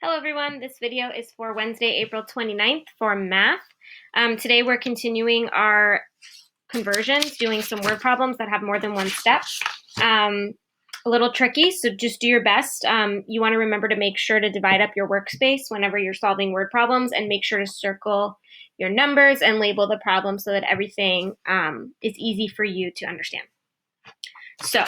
Hello everyone, this video is for Wednesday, April 29th for math. Today we're continuing our conversions, doing some word problems that have more than one step. A little tricky, so just do your best. You want to remember to make sure to divide up your workspace whenever you're solving word problems, and make sure to circle your numbers and label the problem so that everything is easy for you to understand. So,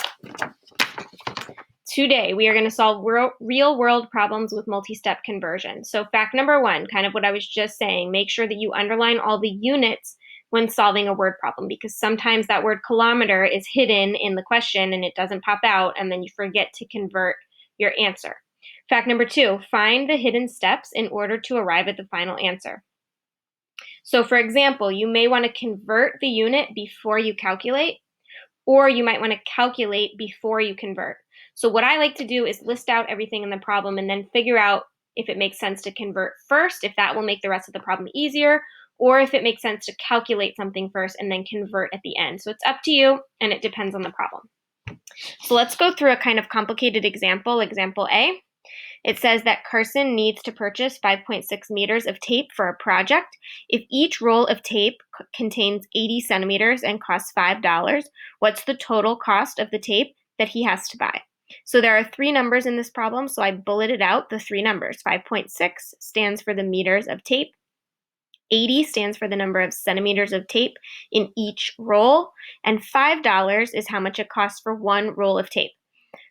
today, we are going to solve real-world problems with multi-step conversion. So fact number one, kind of what I was just saying, make sure that you underline all the units when solving a word problem, because sometimes that word kilometer is hidden in the question and it doesn't pop out, and then you forget to convert your answer. Fact number two, find the hidden steps in order to arrive at the final answer. So for example, you may want to convert the unit before you calculate, or you might want to calculate before you convert. So what I like to do is list out everything in the problem and then figure out if it makes sense to convert first, if that will make the rest of the problem easier, or if it makes sense to calculate something first and then convert at the end. So it's up to you, and it depends on the problem. So let's go through a kind of complicated example. Example A. It says that Carson needs to purchase 5.6 meters of tape for a project. If each roll of tape contains 80 centimeters and costs $5, what's the total cost of the tape that he has to buy? So there are three numbers in this problem, so I bulleted out the three numbers. 5.6 stands for the meters of tape. 80 stands for the number of centimeters of tape in each roll, and $5 is how much it costs for one roll of tape.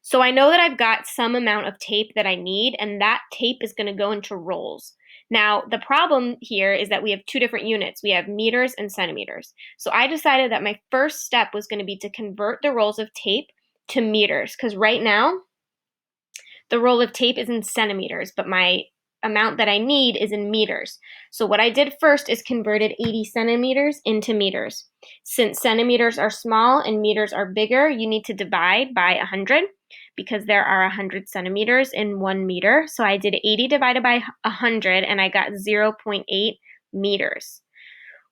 So I know that I've got some amount of tape that I need, and that tape is going to go into rolls. Now, the problem here is that we have two different units. We have meters and centimeters. So I decided that my first step was going to be to convert the rolls of tape to meters, because right now, the roll of tape is in centimeters, but my amount that I need is in meters. So what I did first is converted 80 centimeters into meters. Since centimeters are small and meters are bigger, you need to divide by 100 because there are 100 centimeters in 1 meter. So I did 80 divided by 100 and I got 0.8 meters.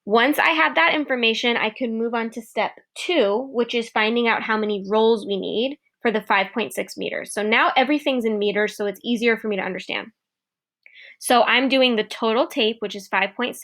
Once I had that information, I could move on to step 2, which is finding out how many rolls we need for the 5.6 meters. So now everything's in meters, so it's easier for me to understand. So I'm doing the total tape, which is 5.6,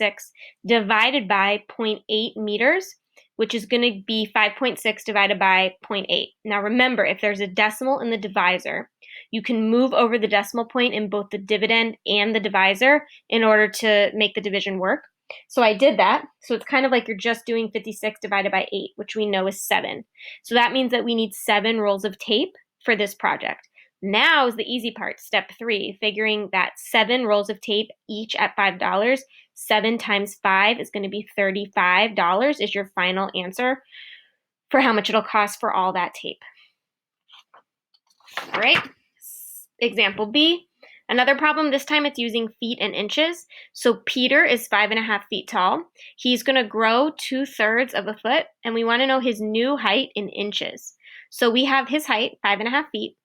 divided by 0.8 meters, which is going to be 5.6 divided by 0.8. Now remember, if there's a decimal in the divisor, you can move over the decimal point in both the dividend and the divisor in order to make the division work. So I did that. So it's kind of like you're just doing 56 divided by 8, which we know is 7. So that means that we need 7 rolls of tape for this project. Now is the easy part, step 3, figuring that 7 rolls of tape, each at $5. 7 times 5 is going to be $35 is your final answer for how much it'll cost for all that tape. All right, example B. Another problem, this time it's using feet and inches. So Peter is 5.5 feet tall. He's going to grow 2/3 of a foot, and we want to know his new height in inches. So we have his height, 5.5 feet.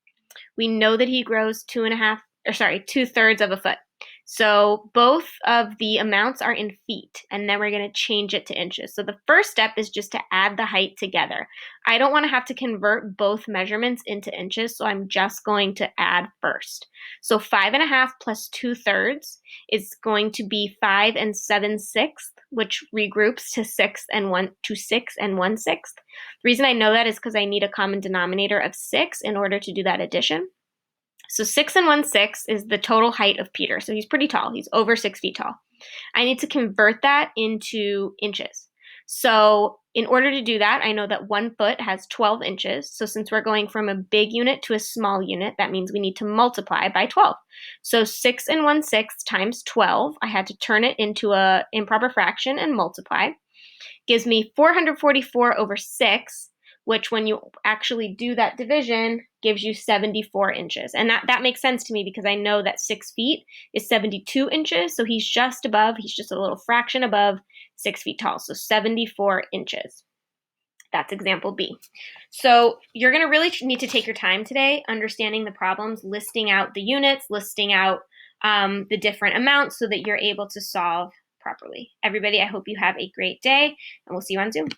We know that he grows 2/3 of a foot. So both of the amounts are in feet, and then we're going to change it to inches. So the first step is just to add the height together. I don't want to have to convert both measurements into inches, so I'm just going to add first. So 5.5 plus 2/3 is going to be 5 7/6, which regroups to 6 and 1/6. The reason I know that is because I need a common denominator of 6 in order to do that addition. So 6 1/6 is the total height of Peter. So he's pretty tall. He's over 6 feet tall. I need to convert that into inches. So in order to do that, I know that 1 foot has 12 inches. So since we're going from a big unit to a small unit, that means we need to multiply by 12. So 6 1/6 times 12, I had to turn it into an improper fraction and multiply. Gives me 444 over 6, which when you actually do that division gives you 74 inches. And that makes sense to me because I know that 6 feet is 72 inches. So he's just a little fraction above 6 feet tall. So 74 inches. That's example B. So you're going to really need to take your time today understanding the problems, listing out the units, listing out the different amounts so that you're able to solve properly. Everybody, I hope you have a great day, and we'll see you on Zoom.